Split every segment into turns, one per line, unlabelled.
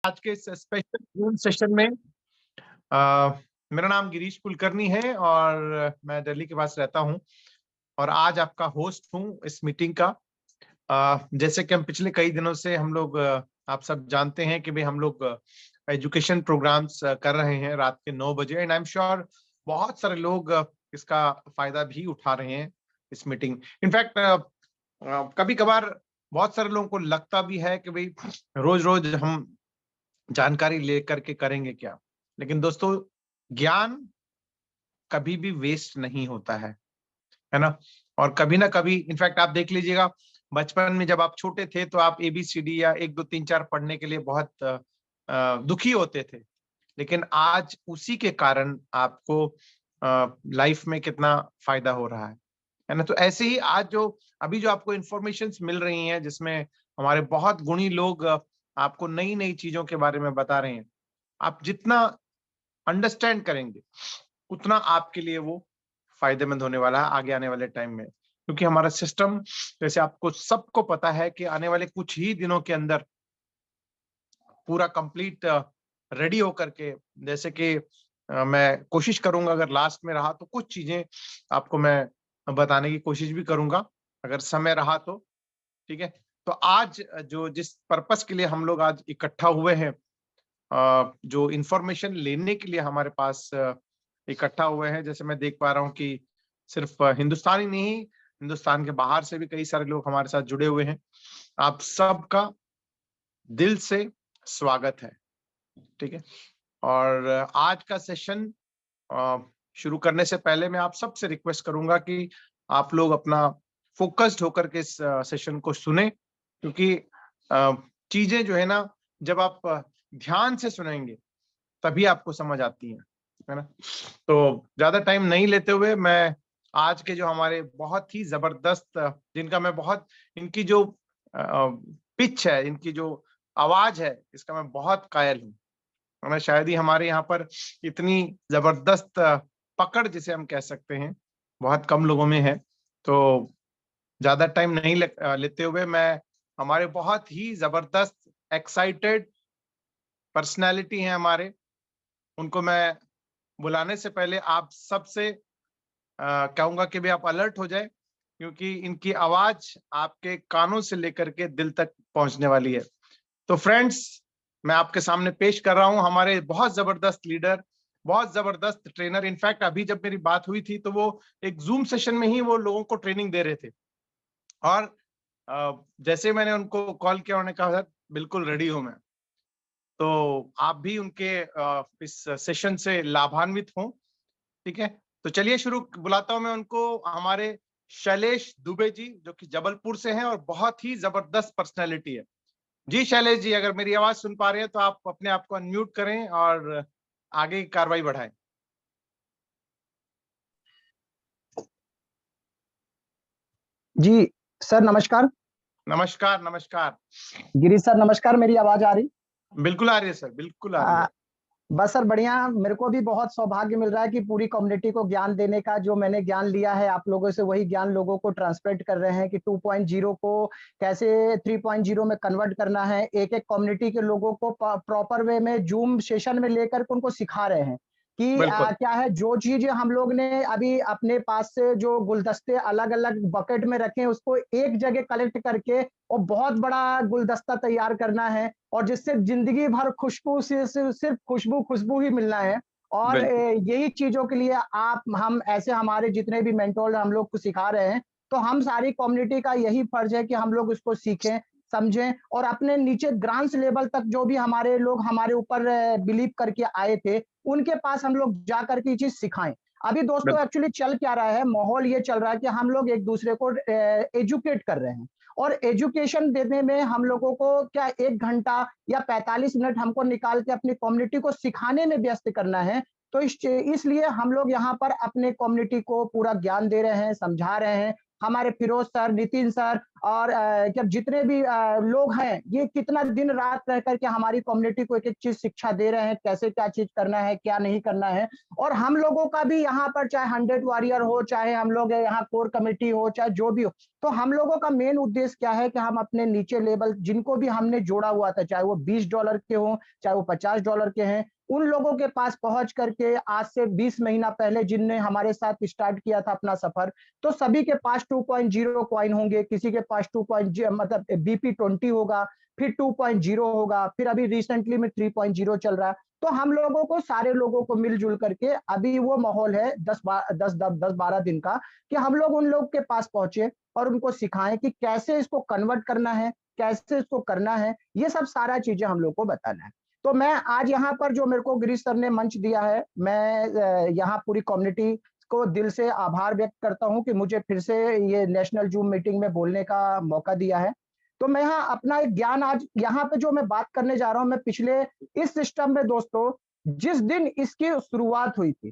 आज के इस स्पेशल जूम सेशन में अ, मेरा नाम गिरीश कुलकर्णी है और मैं दिल्ली के पास रहता हूं और आज आपका होस्ट हूं इस मीटिंग का। जैसे कि हम पिछले कई दिनों से हम लोग आप सब जानते हैं कि भाई हम लोग एजुकेशन प्रोग्राम्स कर रहे हैं रात के 9 बजे एंड आई एम श्योर बहुत सारे लोग इसका फायदा भी उठा रहे हैं इस मीटिंग। इनफैक्ट कभी कभार बहुत सारे लोगों को लगता भी है कि भाई रोज रोज हम जानकारी लेकर के करेंगे क्या, लेकिन दोस्तों ज्ञान कभी भी वेस्ट नहीं होता है ना। और कभी ना कभी इनफैक्ट आप देख लीजिएगा, बचपन में जब आप छोटे थे तो आप एबीसीडी या 1 2 3 4 पढ़ने के लिए बहुत दुखी होते थे, लेकिन आज उसी के कारण आपको लाइफ में कितना फायदा हो रहा है ना। तो ऐसे ही आज जो अभी जो आपको इंफॉर्मेशन मिल रही हैं जिसमें हमारे बहुत गुणी लोग आपको नई नई चीजों के बारे में बता रहे हैं, आप जितना अंडरस्टैंड करेंगे उतना आपके लिए वो फायदेमंद होने वाला है आगे आने वाले टाइम में। क्योंकि हमारा सिस्टम, जैसे आपको सबको पता है कि आने वाले कुछ ही दिनों के अंदर पूरा कंप्लीट रेडी होकर के, जैसे कि मैं कोशिश करूंगा अगर लास्ट में रहा तो कुछ चीजें आपको मैं बताने की कोशिश भी करूंगा अगर समय रहा तो। ठीक है, तो आज जो जिस पर्पस के लिए हम लोग आज इकट्ठा हुए हैं, जो इंफॉर्मेशन लेने के लिए हमारे पास इकट्ठा हुए हैं, जैसे मैं देख पा रहा हूँ कि सिर्फ हिंदुस्तान ही नहीं, हिंदुस्तान के बाहर से भी कई सारे लोग हमारे साथ जुड़े हुए हैं। आप सबका दिल से स्वागत है। ठीक है, और आज का सेशन शुरू करने से पहले मैं आप सबसे रिक्वेस्ट करूंगा कि आप लोग अपना फोकस्ड होकर के इस सेशन को सुने, क्योंकि चीजें जो है ना, जब आप ध्यान से सुनेंगे तभी आपको समझ आती है ना। तो ज्यादा टाइम नहीं लेते हुए मैं आज के जो हमारे बहुत ही जबरदस्त, जिनका मैं बहुत, इनकी जो पिच है, इनकी जो आवाज है, इसका मैं बहुत कायल हूँ। है ना, शायद ही हमारे यहाँ पर इतनी जबरदस्त पकड़ जिसे हम कह सकते हैं बहुत कम लोगों में है। तो ज्यादा टाइम नहीं लेते हुए मैं हमारे बहुत ही जबरदस्त एक्साइटेड पर्सनालिटी हैं हमारे, उनको मैं बुलाने से पहले आप सबसे कहूंगा कि भी आप अलर्ट हो जाए, क्योंकि इनकी आवाज आपके कानों से लेकर के दिल तक पहुंचने वाली है। तो फ्रेंड्स, मैं आपके सामने पेश कर रहा हूं हमारे बहुत जबरदस्त लीडर, बहुत जबरदस्त ट्रेनर। इनफैक्ट अभी जब मेरी बात हुई थी तो वो एक जूम सेशन में ही वो लोगों को ट्रेनिंग दे रहे थे, और जैसे मैंने उनको कॉल किया उन्होंने कहा सर बिल्कुल रेडी हूं मैं। तो आप भी उनके इस सेशन से लाभान्वित हों। ठीक है, तो चलिए शुरू, बुलाता हूं मैं उनको, हमारे शैलेश दुबे जी, जो कि जबलपुर से हैं और बहुत ही जबरदस्त पर्सनैलिटी है। जी शैलेश जी, अगर मेरी आवाज सुन पा रहे हैं तो आप अपने आप को अनम्यूट करें और आगे की कार्रवाई बढ़ाएं।
जी सर नमस्कार।
नमस्कार नमस्कार।
गिरीश सर नमस्कार, मेरी आवाज आ रही?
बिल्कुल आ रही है सर, बिल्कुल आ रही है।
बस सर बढ़िया। मेरे को भी बहुत सौभाग्य मिल रहा है कि पूरी कम्युनिटी को ज्ञान देने का, जो मैंने ज्ञान लिया है आप लोगों से वही ज्ञान लोगों को ट्रांसमिट कर रहे हैं कि 2.0 को कैसे 3.0 में कन्वर्ट करना है। एक एक कम्युनिटी के लोगों को प्रॉपर वे में जूम सेशन में लेकर के उनको सिखा रहे हैं कि
बिल्कुल
क्या है। जो चीज हम लोग ने अभी अपने पास से जो गुलदस्ते अलग अलग बकेट में रखे हैं उसको एक जगह कलेक्ट करके और बहुत बड़ा गुलदस्ता तैयार करना है, और जिससे जिंदगी भर खुशबू से सिर्फ खुशबू खुशबू ही मिलना है। और
बिल्कुल
यही चीजों के लिए आप हम ऐसे हमारे जितने भी मेंटोर हम लोग को सिखा रहे हैं, तो हम सारी कम्युनिटी का यही फर्ज है कि हम लोग इसको सीखें, समझें और अपने नीचे ग्रांस लेवल तक जो भी हमारे लोग हमारे ऊपर बिलीव करके आए थे उनके पास हम लोग जा करके ये चीज सिखाएं। अभी दोस्तों
बिल्कुल
एक्चुअली चल क्या रहा है, माहौल ये चल रहा है कि हम लोग एक दूसरे को एजुकेट कर रहे हैं, और एजुकेशन देने में हम लोगों को क्या 1 घंटा या 45 मिनट हमको निकाल के अपनी कम्युनिटी को सिखाने में व्यस्त करना है। तो इसलिए हम लोग यहाँ पर अपने कम्युनिटी को पूरा ज्ञान दे रहे हैं, समझा रहे हैं, हमारे फिरोज सर, नितिन सर और जब जितने भी लोग हैं, ये कितना दिन रात रह करके हमारी कम्युनिटी को एक-एक चीज़ शिक्षा दे रहे हैं, कैसे क्या चीज़ करना है, क्या नहीं करना है। और हम लोगों का भी यहाँ पर चाहे 100 वॉरियर हो, चाहे हम लोग यहाँ कोर कमिटी हो, चाहे जो भी हो, तो हम लोगों का मेन उद्देश्य क्या है कि हम अपने नीचे लेवल जिनको भी हमने जोड़ा हुआ था, चाहे वो $20 के हों, चाहे वो $50 के हैं, उन लोगों के पास पहुँच करके आज से 20 महीना पहले जिनने हमारे साथ स्टार्ट किया था अपना सफ़र, तो सभी के पास 2.0 कॉइन होंगे, किसी के पास 2 मतलब BP20 होगा, फिर 2.0 होगा, फिर अभी रिसेंटली में 3.0 चल रहा है। तो हम लोगों को सारे लोगों को मिल-जुल करके अभी वो माहौल है 10-12 दिन का कि हम लोग उन लोग के पास पहुँचे और उनको सिखाएँ कि कैसे इसको कन्वर्ट करना है, कैसे इसको करना है, ये सब सारा चीज़ें हम लोग को बताना है। तो मैं आज यहाँ पर जो मेरे को गिरीश सर ने मंच दिया है, मैं यहाँ पूरी कम्युनिटी को दिल से आभार व्यक्त करता हूँ कि मुझे फिर से ये नेशनल जूम मीटिंग में बोलने का मौका दिया है। तो मैं यहाँ अपना एक ज्ञान आज यहाँ पे जो मैं बात करने जा रहा हूँ, मैं पिछले इस सिस्टम में दोस्तों, जिस दिन इसकी शुरुआत हुई थी,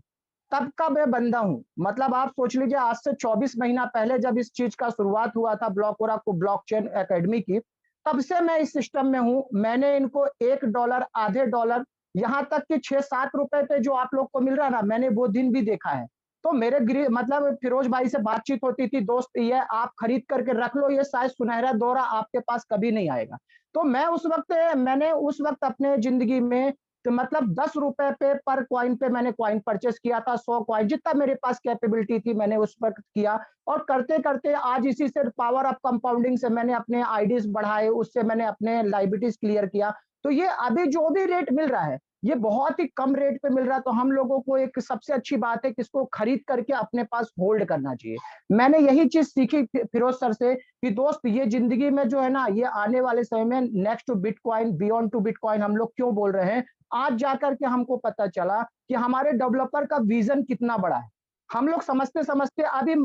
तब का मैं बंदा हूँ। मतलब आप सोच लीजिए आज से 24 महीना पहले जब इस चीज़ का शुरुआत हुआ था ब्लॉकचेन एकेडमी की, तब से मैं इस सिस्टम में हूँ। मैंने इनको $1, आधे डॉलर, यहाँ तक कि ₹6-7 पे जो आप लोग को मिल रहा है ना, मैंने वो दिन भी देखा है। तो मेरे मतलब फिरोज भाई से बातचीत होती थी, दोस्त ये आप खरीद करके रख लो, ये शायद सुनहरा दौरा आपके पास कभी नहीं आएगा। तो मैंने उस वक़्त अपने ज़िंदगी में तो मतलब ₹10 पे पर कॉइन पे मैंने कॉइन परचेज़ किया था, 100 कॉइन जितना मेरे पास कैपेबिलिटी थी मैंने उस वक़्त किया और करते-करते आज इसी से पावर ऑफ कंपाउंडिंग से मैंने अपने आईडीज़ बढ़ाए, उससे मैंने अपने लायबिलिटीज़ क्लियर किया। तो ये अभी जो भी रेट मिल रहा है, ये बहुत ही कम रेट पे मिल रहा है, तो हम लोगों को एक सबसे अच्छी बात है कि इसको खरीद करके अपने पास होल्ड करना चाहिए। मैंने यही चीज़ सीखी फिरोज़ सर से कि दोस्त ये ज़िंदगी में जो है ना, ये आने वाले समय में next to bitcoin, beyond to bitcoin हम लोग क्यों बोल रहे हैं? आज जाकर के हमको पता चला कि हमारे डेवलपर का विज़न कितना बड़ा है। हम लोग समझते-समझते अभी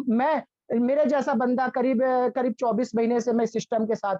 मेरे जैसा बंदा करीब 24 महीने से मैं सिस्टम के साथ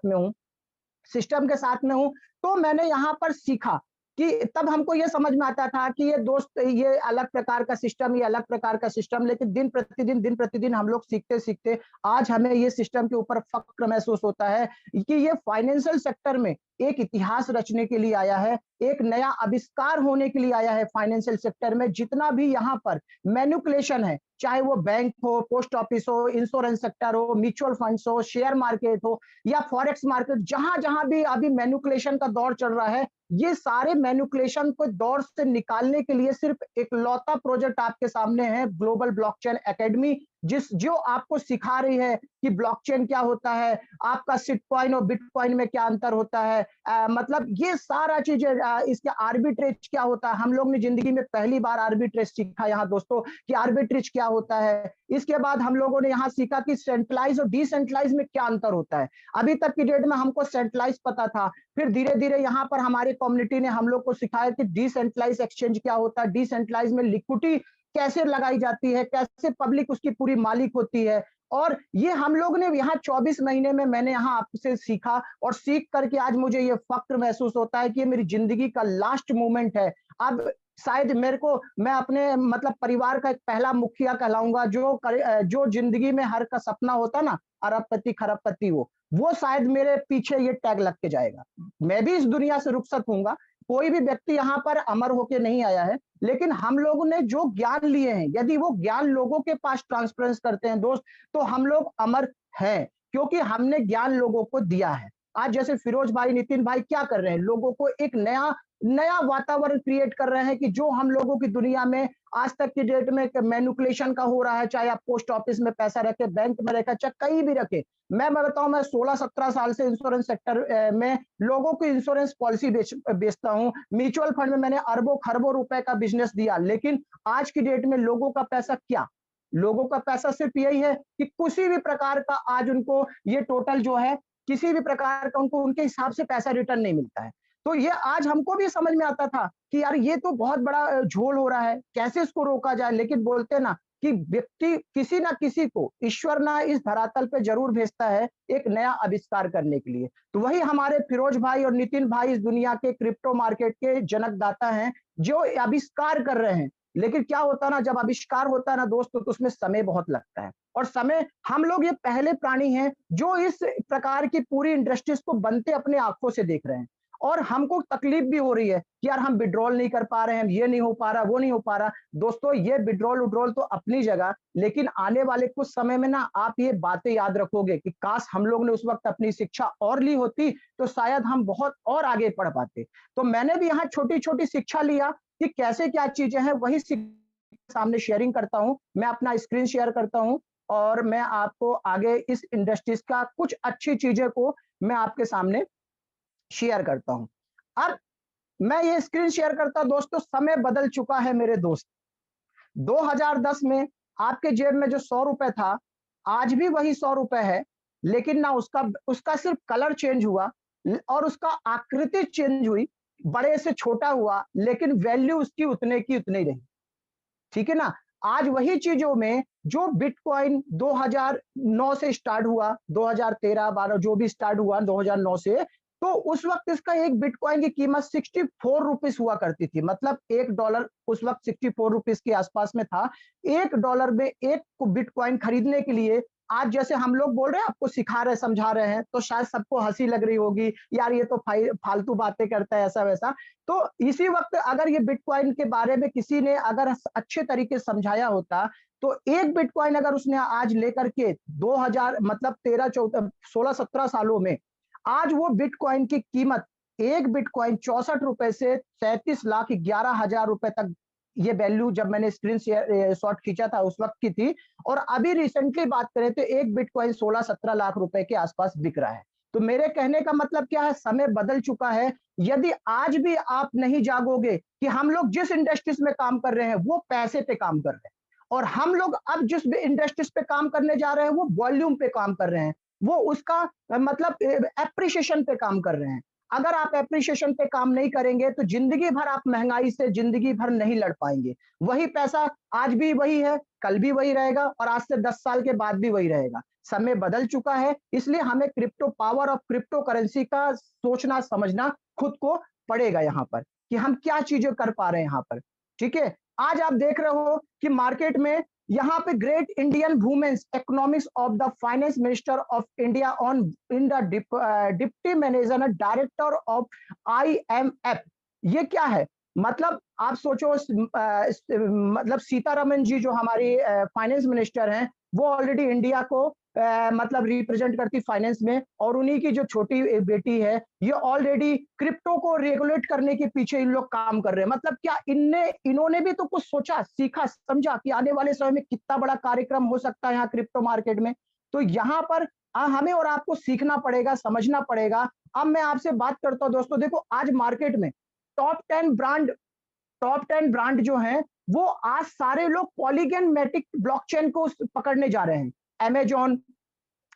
में हूँ, तो मैंने यहाँ पर सीखा कि तब हमको ये समझ में आता था कि ये दोस्त ये अलग प्रकार का सिस्टम, ये अलग प्रकार का सिस्टम, लेकिन दिन प्रतिदिन हम लोग सीखते-सीखते आज हमें ये सिस्टम के ऊपर फ़क्र महसूस होता है कि ये फाइनेंशियल सेक्टर में एक इतिहास रचने के लिए आया है, एक नया आविष्कार होने के लिए आया है फाइनेंशियल सेक्टर में। जितना भी यहाँ पर मैनिपुलेशन है, चाहे वो बैंक हो, पोस्ट ऑफिस हो, इंश्योरेंस सेक्टर हो, म्यूचुअल फंड्स हो, शेयर मार्केट हो या फॉरेक्स मार्केट, जहाँ-जहाँ भी अभी मैनिपुलेशन का दौर चल रहा है, ये सारे मैनिपुलेशन को दौर से निकालने के लिए सिर्फ इकलौता प्रोजेक्ट आपके सामने है, ग्लोबल ब्लॉकचेन एकेडमी, जो आपको सिखा रही है कि ब्लॉकचेन क्या होता है, आपका सिटकॉइन और बिटकॉइन में क्या अंतर होता है, मतलब ये सारा चीजें, इसके आर्बिट्रेज क्या होता है। हम लोग ने जिंदगी में पहली बार आर्बिट्रेज सीखा यहाँ दोस्तों कि आर्बिट्रेज क्या होता है। इसके बाद हम लोगों ने यहाँ सीखा कि सेंट्रलाइज और डिसेंट्रलाइज में क्या अंतर होता है। अभी तक की डेट में हमको सेंट्रलाइज पता था, फिर धीरे-धीरे यहाँ पर हमारी कम्युनिटी ने हम लोग को सिखाया कि डिसेंट्रलाइज एक्सचेंज क्या होता है, डिसेंट्रलाइज में लिक्विडिटी कैसे लगाई जाती है, कैसे पब्लिक उसकी पूरी मालिक होती है। और ये हम लोग ने यहाँ 24 महीने में मैंने यहाँ आपसे सीखा और सीख करके आज मुझे ये फ़क्र महसूस होता है कि ये मेरी ज़िंदगी का लास्ट मोमेंट है। अब शायद मैं अपने मतलब परिवार का एक पहला मुखिया कहलाऊँगा जो ज़िंदगी में हर का सपना होता है ना, अरबपति खरबपति वो शायद मेरे पीछे ये टैग लग के जाएगा। मैं भी इस दुनिया से रुखसत होऊँगा, कोई भी व्यक्ति यहाँ पर अमर होके नहीं आया है, लेकिन हम लोगों ने जो ज्ञान लिए हैं, यदि वो ज्ञान लोगों के पास ट्रांसफरेंस करते हैं दोस्त, तो हम लोग अमर हैं, क्योंकि हमने ज्ञान लोगों को दिया है। आज जैसे फिरोज भाई, नितिन भाई क्या कर रहे हैं? लोगों को एक नया नया वातावरण क्रिएट कर रहे हैं कि जो हम लोगों की दुनिया में आज तक की डेट में मैनिपुलेशन का हो रहा है, चाहे आप पोस्ट ऑफिस में पैसा रखे, बैंक में रखे, चाहे कहीं भी रखे। मैं बताऊं, मैं 16-17 साल से इंश्योरेंस सेक्टर में लोगों को इंश्योरेंस पॉलिसी बेचता हूं। म्यूचुअल फंड में मैंने अरबों खरबों रुपए का बिजनेस दिया, लेकिन आज की डेट में लोगों का पैसा क्या, लोगों का पैसा सिर्फ यही है कि किसी भी प्रकार का आज उनको ये टोटल जो है, किसी भी प्रकार का उनको उनके हिसाब से पैसा रिटर्न नहीं मिलता है। तो ये आज हमको भी समझ में आता था कि यार ये तो बहुत बड़ा झोल हो रहा है, कैसे इसको रोका जाए। लेकिन बोलते हैं ना कि व्यक्ति किसी ना किसी को ईश्वर ना इस धरातल पे जरूर भेजता है एक नया आविष्कार करने के लिए। तो वही हमारे फिरोज भाई और नितिन भाई इस दुनिया के क्रिप्टो मार्केट के जनक दाता हैं, जो आविष्कार कर रहे हैं। लेकिन क्या होता है ना, जब आविष्कार होता है ना दोस्तों, तो उसमें समय बहुत लगता है। और समय, हम लोग ये पहले प्राणी हैं जो इस प्रकार की पूरी इंडस्ट्रीज को बनते अपने आंखों से देख रहे हैं। और हमको तकलीफ भी हो रही है कि यार हम विड्रॉल नहीं कर पा रहे हैं, ये नहीं हो पा रहा, वो नहीं हो पा रहा। दोस्तों, ये विड्रॉल तो अपनी जगह, लेकिन आने वाले कुछ समय में ना आप ये बातें याद रखोगे कि काश हम लोग ने उस वक्त अपनी शिक्षा और ली होती, तो शायद हम बहुत और आगे पढ़ पाते। तो मैंने भी यहाँ छोटी-छोटी शिक्षा लिया कि कैसे क्या चीजें हैं, वही सामने शेयरिंग करता हूँ। मैं अपना स्क्रीन शेयर करता हूँ और मैं आपको आगे इस इंडस्ट्रीज का कुछ अच्छी चीजें को मैं आपके सामने शेयर करता हूँ। अब मैं ये स्क्रीन शेयर करता, दोस्तों समय बदल चुका है मेरे दोस्त। 2010 में आपके जेब में जो ₹100 था, आज भी वही ₹100 है, लेकिन ना उसका उसका सिर्फ कलर चेंज हुआ और उसका आकृति चेंज हुई, बड़े से छोटा हुआ, लेकिन वैल्यू उसकी उतने की उतनी रही। ठीक है ना? आज वही चीज़ों में जो बिटकॉइन 2009 से स्टार्ट हुआ, 2013-12 जो भी स्टार्ट हुआ 2009 से, तो उस वक़्त इसका एक बिटकॉइन की कीमत ₹64 हुआ करती थी। मतलब $1 उस वक़्त ₹64 के आसपास में था। $1 में 1 बिटकॉइन खरीदने के लिए आज जैसे हम लोग बोल रहे हैं, आपको सिखा रहे, समझा रहे हैं, तो शायद सबको हँसी लग रही होगी, यार ये तो फालतू बातें करता है, ऐसा-वैसा। तो इसी वक़्त अगर ये बिटकॉइन के बारे में किसी ने अगर अच्छे तरीके से समझाया होता, तो एक बिटकॉइन अगर उसने आज लेकर के 2000 मतलब 13-14 16-17 सालों में, आज वो बिटकॉइन की कीमत, एक बिटकॉइन ₹64 से 33,11,000 रुपए तक, ये वैल्यू जब मैंने स्क्रीन शेयर शॉट खींचा था उस वक़्त की थी। और अभी रिसेंटली बात करें तो एक बिटकॉइन 16-17 लाख रुपए के आसपास बिक रहा है। तो मेरे कहने का मतलब क्या है, समय बदल चुका है। यदि आज भी आप नहीं जागोगे कि हम लोग जिस इंडस्ट्रीज में काम कर रहे हैं वो पैसे पे काम कर रहे हैं, और हम लोग अब जिस भी इंडस्ट्रीज पे काम करने जा रहे हैं वो वॉल्यूम पे काम कर रहे हैं, वो उसका मतलब एप्रिसिएशन पे काम कर रहे हैं। अगर आप एप्रिसिएशन पे काम नहीं करेंगे तो जिंदगी भर आप महंगाई से जिंदगी भर नहीं लड़ पाएंगे। वही पैसा आज भी वही है, कल भी वही रहेगा और आज से 10 साल के बाद भी वही रहेगा। समय बदल चुका है, इसलिए हमें crypto power of crypto currency का सोचना समझना खुद को पड़ेगा यहाँ पर, कि हम क्या चीजें कर पा रहे हैं यहाँ पर। ठीक है, आज आप देख रहे हो कि मार्केट में यहाँ पे great Indian women's economics of the finance minister of India on in the deputy manager director of IMF। ये क्या है? मतलब आप सोचो, मतलब सीतारमन जी जो हमारी फाइनेंस मिनिस्टर हैं, वो ऑलरेडी इंडिया को मतलब रिप्रेजेंट करती फाइनेंस में, और उन्हीं की जो छोटी बेटी है, ये ऑलरेडी क्रिप्टो को रेगुलेट करने के पीछे इन लोग काम कर रहे हैं। मतलब क्या इन्होंने भी तो कुछ सोचा, सीखा, समझा कि आने वाले समय में कितना बड़ा कार्यक्रम हो सकता है यहाँ क्रिप्टो मार्केट में। तो यहाँ पर हमें और आपको सीखना पड़ेगा, समझना पड़ेगा। अब मैं आपसे बात करता हूँ दोस्तों, देखो आज मार्केट में टॉप 10 ब्रांड जो हैं, वो आज सारे लोग पॉलीगन मैटिक ब्लॉकचेन को पकड़ने जा रहे हैं। अमेज़न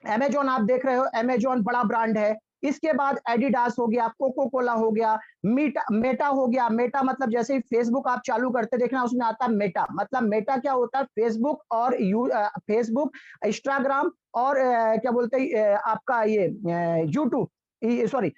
अमेज़न आप देख रहे हो, अमेज़न बड़ा ब्रांड है। इसके बाद एडिडास हो गया, कोको कोला हो गया, मेटा हो गया। मेटा मतलब जैसे ही फेसबुक आप चालू करते देखना उसमें आता है मेटा। मतलब मेटा क्या होता है, फेसबुक और फेसबुक, इंस्टाग्राम और क्या बोलते हैं आपका ये यूट्यूब, सॉरी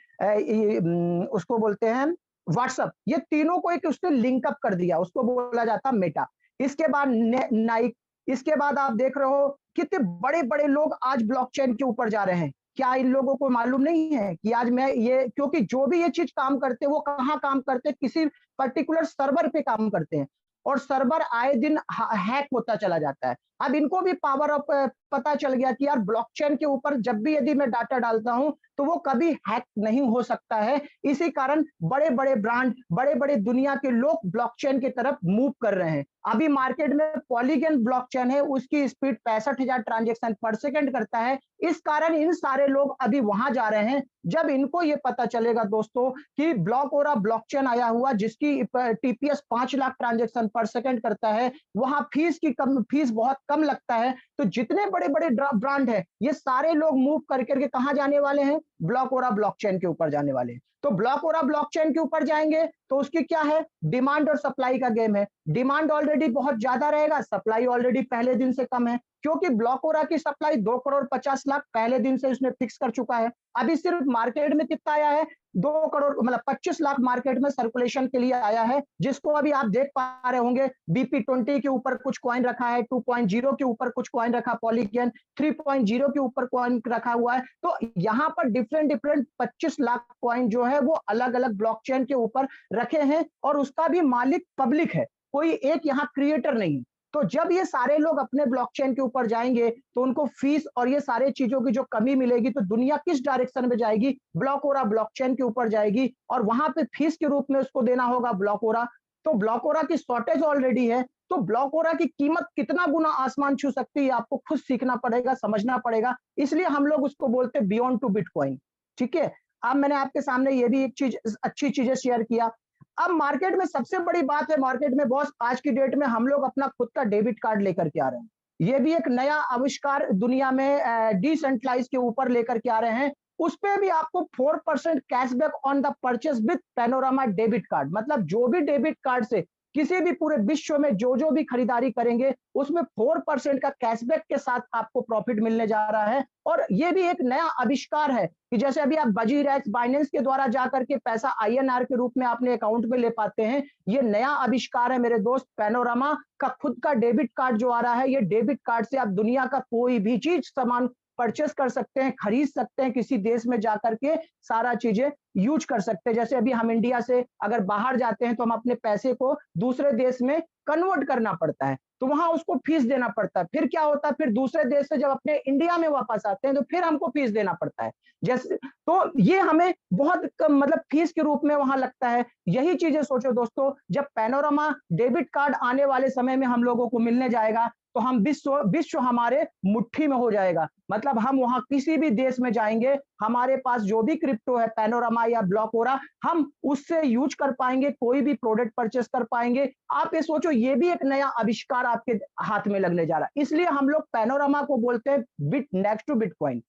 उसको बोलते हैं व्हाट्सएप। ये तीनों को एक उसने लिंक अप कर दिया, उसको बोला जाता है मेटा। इसके बाद नाइक, इसके बाद आप देख रहे हो कितने बड़े-बड़े लोग आज ब्लॉकचेन के ऊपर जा रहे हैं। क्या इन लोगों को मालूम नहीं है कि आज मैं ये, क्योंकि जो भी ये चीज़ काम करते हैं, वो कहाँ काम करते हैं, किसी पर्टिकुलर सर्वर पे काम करते हैं, और सर्वर आए दिन हैक होता चला जाता है। अब इनको भी पावर ऑफ पता चल गया कि यार ब्लॉकचेन के ऊपर जब भी यदि मैं डाटा डालता हूँ, तो वो कभी हैक नहीं हो सकता है। इसी कारण बड़े-बड़े ब्रांड, बड़े-बड़े दुनिया के लोग ब्लॉकचेन की तरफ मूव कर रहे हैं। अभी मार्केट में पॉलीगन ब्लॉकचेन है, उसकी स्पीड 65,000 ट्रांजैक्शन पर सेकंड करता है। इस कारण इन सारे लोग अभी वहां जा रहे हैं। जब इनको ये पता चलेगा दोस्तों कि ब्लॉकओरा ब्लॉकचेन आया हुआ जिसकी टीपीएस 5 लाख ट्रांजैक्शन पर सेकंड करता है, वहां फीस बहुत कम लगता है, तो जितने बड़े-बड़े ब्रांड है, ये सारे लोग मूव कर करके कहां जाने वाले हैं, ब्लॉकओरा ब्लॉकचेन के ऊपर जाने वाले हैं। तो ब्लॉकोरा ब्लॉकचेन के ऊपर जाएंगे तो उसकी क्या है, डिमांड और सप्लाई का गेम है। डिमांड ऑलरेडी बहुत ज्यादा रहेगा, सप्लाई ऑलरेडी पहले दिन से कम है, क्योंकि ब्लॉकोरा की सप्लाई 2,50,00,000 पहले दिन से उसने फिक्स कर चुका है। अभी सिर्फ मार्केट में कितना आया है, 2 करोड़ मतलब 25 लाख मार्केट में सर्कुलेशन के लिए आया है, जिसको अभी आप देख पा रहे होंगे। BP20 के ऊपर कुछ कॉइन रखा है, 2.0 के ऊपर कुछ कॉइन रखा, पॉलीगन 3.0 के ऊपर कॉइन रखा हुआ है। तो यहाँ पर डिफरेंट 25 लाख कॉइन जो है वो अलग अलग ब्लॉकचेन के ऊपर रखे हैं, और उसका भी मालिक पब्लिक है, कोई एक यहाँ क्रिएटर नहीं। तो जब ये सारे लोग अपने ब्लॉकचेन के ऊपर जाएंगे तो उनको फीस और ये सारे चीजों की जो कमी मिलेगी, तो दुनिया किस डायरेक्शन में जाएगी, ब्लॉकोरा ब्लॉकचेन के ऊपर जाएगी, और वहां पे फीस के रूप में उसको देना होगा ब्लॉकोरा। तो ब्लॉकोरा की शॉर्टेज ऑलरेडी है, तो ब्लॉकोरा की कीमत कितना गुना आसमान छू सकती है आपको खुद सीखना पड़ेगा, समझना पड़ेगा। इसलिए हम लोग उसको बोलते हैं बियॉन्ड टू बिटकॉइन। ठीक है, अब मैंने आपके सामने ये भी एक चीज, अच्छी चीजें शेयर किया। अब मार्केट में सबसे बड़ी बात है, मार्केट में बॉस आज की डेट में हम लोग अपना खुद का डेबिट कार्ड लेकर के आ रहे हैं। ये भी एक नया आविष्कार दुनिया में डिसेंट्रलाइज के ऊपर लेकर के आ रहे हैं। उस पे भी आपको 4% cashback on the purchase with panorama debit card. मतलब जो भी डेबिट कार्ड से किसी भी पूरे विश्व में जो भी खरीदारी करेंगे, उसमें 4% का कैशबैक के साथ आपको प्रॉफिट मिलने जा रहा है। और ये भी एक नया आविष्कार है कि जैसे अभी आप बजीरैक्स, बाइनेंस के द्वारा जाकर के पैसा INR के रूप में अपने अकाउंट में ले पाते हैं। ये नया आविष्कार है मेरे दोस्त, पैनोरामा का खुद का डेबिट कार्ड जो आ रहा है। ये डेबिट कार्ड से आप दुनिया का कोई भी चीज सामान परचेस कर सकते हैं, खरीद सकते हैं, किसी देश में जाकर के सारा चीजें यूज कर सकते हैं। जैसे अभी हम इंडिया से अगर बाहर जाते हैं तो हम अपने पैसे को दूसरे देश में कन्वर्ट करना पड़ता है, तो वहां उसको फीस देना पड़ता है। फिर क्या होता है, फिर दूसरे देश से जब अपने इंडिया में वापस आते हैं तो फिर हमको फीस देना पड़ता है। जैसे तो ये हमें बहुत मतलब फीस के रूप में वहां लगता है। यही चीजें सोचो दोस्तों, जब पैनोरामा डेबिट कार्ड आने वाले समय में हम लोगों को मिलने जाएगा तो हम विश्व हमारे मुट्ठी में हो जाएगा। मतलब हम वहां किसी भी देश में जाएंगे, हमारे पास जो भी क्रिप्टो है, पैनोरामा या ब्लॉकोरा, हम उससे यूज कर पाएंगे, कोई भी प्रोडक्ट परचेस कर पाएंगे। आप ये सोचो, ये भी एक नया आविष्कार आपके हाथ में लगने जा रहा है। इसलिए हम लोग पैनोरामा को बोलते हैं बिट नेक्स्ट टू बिटकॉइन।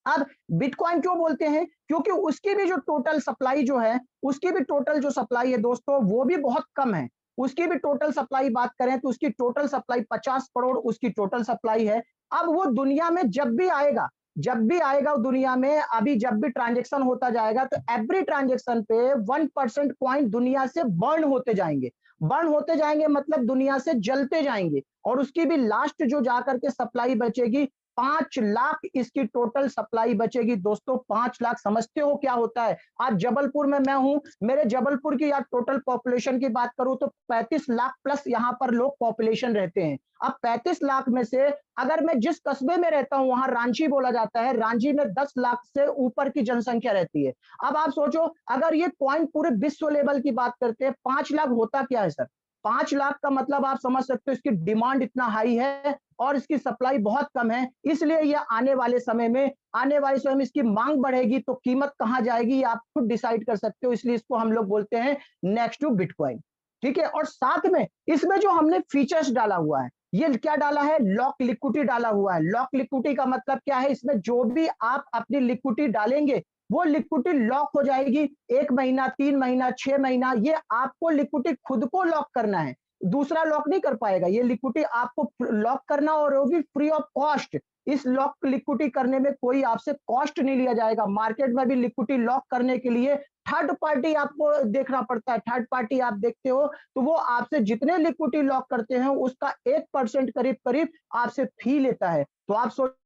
अब बिटकॉइन क्यों बोलते हैं, क्योंकि उसकी भी जो टोटल सप्लाई जो है, उसकी भी टोटल जो सप्लाई है दोस्तों, वो भी बहुत कम है। उसकी भी टोटल सप्लाई बात करें तो उसकी टोटल सप्लाई 50 करोड़ उसकी टोटल सप्लाई है। अब वो दुनिया में जब भी आएगा दुनिया में, अभी जब भी ट्रांजेक्शन होता जाएगा तो एवरी ट्रांजेक्शन पे 1% कॉइन दुनिया से बर्न होते जाएंगे, मतलब दुनिया से जलते जाएंगे। और उसकी भी लास्ट जो जाकर के सप्लाई बचेगी, 5 लाख इसकी टोटल सप्लाई बचेगी दोस्तों। 5 लाख समझते हो क्या होता है। आज जबलपुर में मैं हूं, मेरे जबलपुर की यार टोटल पॉपुलेशन की बात करूं तो 35 लाख प्लस यहाँ पर लोग पॉपुलेशन रहते हैं। अब 35 लाख में से अगर मैं जिस कस्बे में रहता हूं वहां रांची बोला जाता है, रांची में 10 लाख से ऊपर की जनसंख्या रहती है। अब आप सोचो, अगर ये पॉइंट पूरे विश्व लेवल की बात करते हैं, 5 लाख होता क्या है सर। 5 लाख का मतलब आप समझ सकते हो, इसकी डिमांड इतना हाई है और इसकी सप्लाई बहुत कम है। इसलिए ये आने वाले समय में इसकी मांग बढ़ेगी तो कीमत कहां जाएगी आप खुद डिसाइड कर सकते हो। इसलिए इसको हम लोग बोलते हैं नेक्स्ट टू बिटकॉइन। ठीक है, और साथ में इसमें जो हमने फीचर्स डाला हुआ है, ये क्या डाला है, लॉक लिक्विडिटी डाला हुआ है। लॉक लिक्विडिटी का मतलब क्या है, इसमें जो भी आप अपनी लिक्विडिटी डालेंगे वो लिक्विडिटी लॉक हो जाएगी। 1 महीना, 3 महीना, 6 महीना, ये आपको लिक्विडिटी खुद को लॉक करना है, दूसरा लॉक नहीं कर पाएगा। ये लिक्विडिटी आपको लॉक करना, और वो भी फ्री ऑफ कॉस्ट। इस लॉक लिक्विडिटी करने में कोई आपसे कॉस्ट नहीं लिया जाएगा। मार्केट में भी लिक्विडिटी लॉक करने के लिए थर्ड पार्टी आपको देखना पड़ता है। थर्ड पार्टी आप देखते हो तो वो आपसे जितने लिक्विडिटी लॉक करते हैं उसका 1% करीब आपसे फी लेता है। तो आप सोच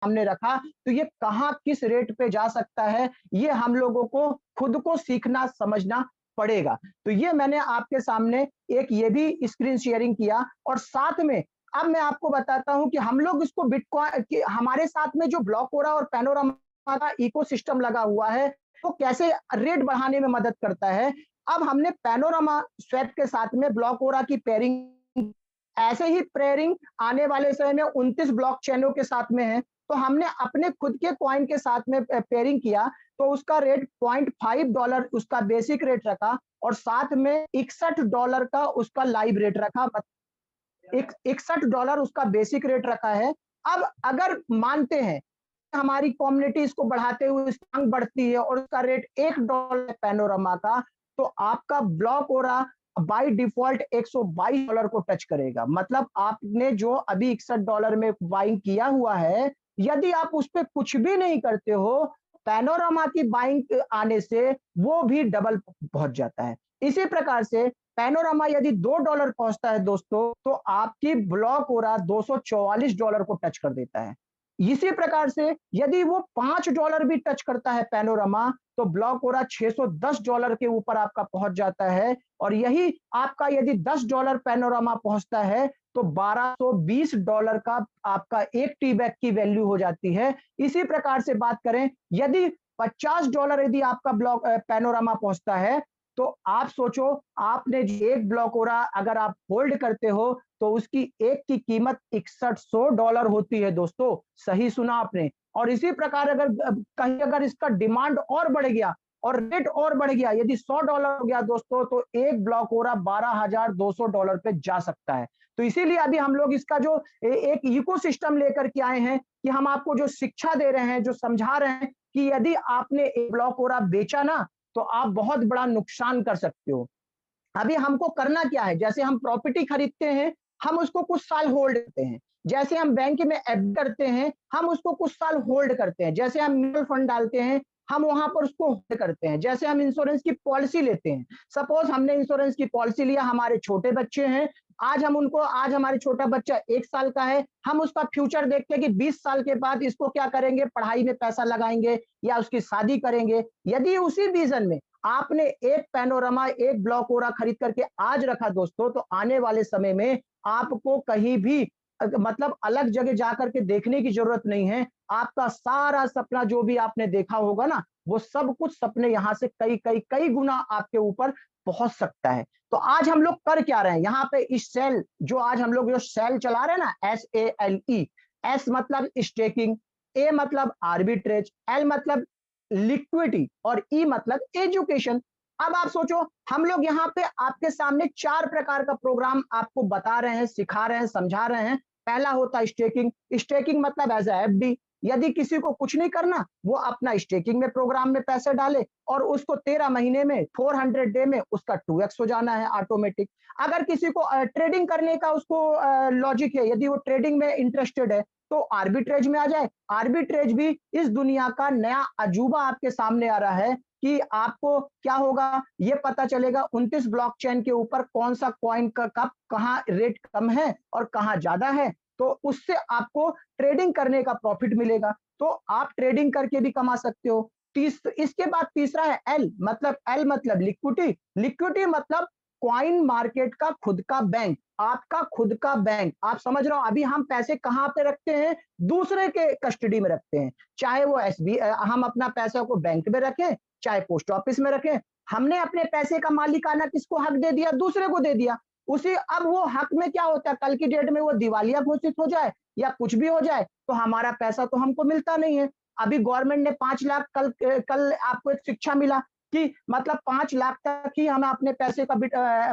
हमने रखा तो ये कहां किस रेट पे जा सकता है, ये हम लोगों को खुद को सीखना समझना पड़ेगा। तो ये मैंने आपके सामने एक ये भी स्क्रीन शेयरिंग किया। और साथ में अब मैं आपको बताता हूं कि हम लोग इसको बिटकॉइन, हमारे साथ में जो ब्लॉकोरा और पैनोरामा का इकोसिस्टम लगा हुआ है वो कैसे रेट बढ़ाने में मदद करता है। अब हमने पैनोरामा स्वैप के साथ में ब्लॉकोरा की पेयरिंग ऐसे ही पेयरिंग आने वाले समय में 29 ब्लॉकचेनों के साथ में है। तो हमने अपने खुद के कॉइन के साथ में पेयरिंग किया, तो उसका रेट $0.5 उसका बेसिक रेट रखा और साथ में $61 का उसका लाइव रेट रखा। $61 उसका बेसिक रेट रखा है। अब अगर मानते हैं हमारी कम्युनिटी इसको बढ़ाते हुए इसकी मांग बढ़ती है और उसका रेट $1 पैनोरामा का, तो आपका ब्लॉक हो रहा बाय डिफॉल्ट $122 को टच करेगा। मतलब आपने जो अभी $61 में बाइंग किया हुआ है, यदि आप उस पे कुछ भी नहीं करते हो, पैनोरामा की बाइंग आने से वो भी डबल पहुंच जाता है। इसी प्रकार से पैनोरामा यदि $2 पहुंचता है दोस्तों, तो आपकी ब्लॉक हो रहा $244 को टच कर देता है। इसी प्रकार से यदि वो $5 भी टच करता है पैनोरामा, तो ब्लॉक हो रहा $610 के ऊपर आपका पहुंच जाता है। और यही आपका यदि $10 पैनोरामा पहुंचता है, तो $1220 का आपका एक टी बैग की वैल्यू हो जाती है। इसी प्रकार से बात करें, यदि $50 यदि आपका ब्लॉक पैनोरामा पहुंचता है, तो आप सोचो, आपने एक ब्लॉक हो रहा अगर आप होल्ड करते हो, तो उसकी एक की कीमत $6100 होती है दोस्तों। सही सुना आपने। और इसी प्रकार अगर कहीं अगर इसका डिमांड और बढ़ गया और रेट और बढ़ गया, यदि $100 हो गया दोस्तों, तो एक ब्लॉक हो रहा $12200 पे जा सकता है। तो इसीलिए अभी हम लोग इसका जो एक इकोसिस्टम लेकर के आए हैं कि हम आपको जो शिक्षा दे रहे हैं, जो समझा रहे हैं कि यदि आपने एक ब्लॉक हो रहा बेचा ना, तो आप बहुत बड़ा नुकसान कर सकते हो। अभी हमको करना क्या है, जैसे हम प्रॉपर्टी खरीदते हैं, हम उसको कुछ साल होल्ड करते हैं। जैसे हम बैंक में एफडी करते हैं, हम उसको कुछ साल होल्ड करते हैं। जैसे हम म्यूचुअल फंड डालते हैं, हम वहां पर उसको होल्ड करते हैं। जैसे हम इंश्योरेंस की पॉलिसी लेते हैं, सपोज हमने इंश्योरेंस की पॉलिसी लिया, हमारे छोटे बच्चे हैं, आज हमारे छोटा बच्चा 1 साल का है, हम उसका फ्यूचर देखते हैं कि 20 साल के बाद इसको क्या करेंगे, पढ़ाई में पैसा लगाएंगे या उसकी शादी करेंगे। यदि उसी विजन में आपने एक पैनोरामा, एक ब्लॉक ओरा खरीद करके आज रखा दोस्तों, तो आने वाले समय में आपको कहीं भी मतलब अलग जगह जाकर के देखने की जरूरत नहीं है। आपका सारा सपना जो भी आपने देखा होगा ना, वो सब कुछ सपने यहां से कई कई कई गुना आपके ऊपर पहुंच सकता है। तो आज हम लोग कर क्या रहे हैं यहाँ पे, इस सेल जो आज हम लोग जो सेल चला रहे हैं ना, SALE, एस मतलब स्टेकिंग, ए मतलब आर्बिट्रेज, एल मतलब लिक्विडिटी और ई मतलब एजुकेशन। अब आप सोचो, हम लोग यहाँ पे आपके सामने 4 प्रकार का प्रोग्राम आपको बता रहे हैं, सिखा रहे हैं, समझा रहे हैं। पहला होता है स्टेकिंग। स्टेकिंग मतलब एज एफडी, यदि किसी को कुछ नहीं करना, वो अपना स्टेकिंग में प्रोग्राम में पैसे डाले और उसको 13 महीने में 400 डे में उसका 2x हो जाना है ऑटोमेटिक। अगर किसी को ट्रेडिंग करने का उसको लॉजिक है, यदि वो ट्रेडिंग में इंटरेस्टेड है, तो आर्बिट्रेज में आ जाए। आर्बिट्रेज भी इस दुनिया का नया अजूबा आपके सामने आ रहा है कि आपको क्या होगा, ये पता चलेगा 29 ब्लॉकचेन के ऊपर कौन सा कॉइन का कब कहाँ रेट कम है और कहाँ ज्यादा है, तो उससे आपको ट्रेडिंग करने का प्रॉफिट मिलेगा। तो आप ट्रेडिंग करके भी कमा सकते हो। इसके बाद तीसरा है एल मतलब लिक्विडिटी। लिक्विडिटी मतलब कॉइन मार्केट का खुद का बैंक, आपका खुद का बैंक। आप समझ रहे हो, अभी हम पैसे कहाँ पे रखते हैं, दूसरे के कस्टडी में रखते हैं। चाहे वो हम अपना पैसा को बैंक में रखें, चाहे पोस्ट ऑफिस में रखें, हमने अपने पैसे का मालिकाना किसको हक दे दिया, दूसरे को दे दिया। उसी अब वो हक में क्या होता है, कल की डेट में वो दिवालिया घोषित हो जाए या कुछ भी हो जाए, तो हमारा पैसा तो हमको मिलता नहीं है। अभी गवर्नमेंट ने 5 लाख कल आपको एक शिक्षा मिला कि मतलब 5 लाख तक ही हमें अपने पैसे का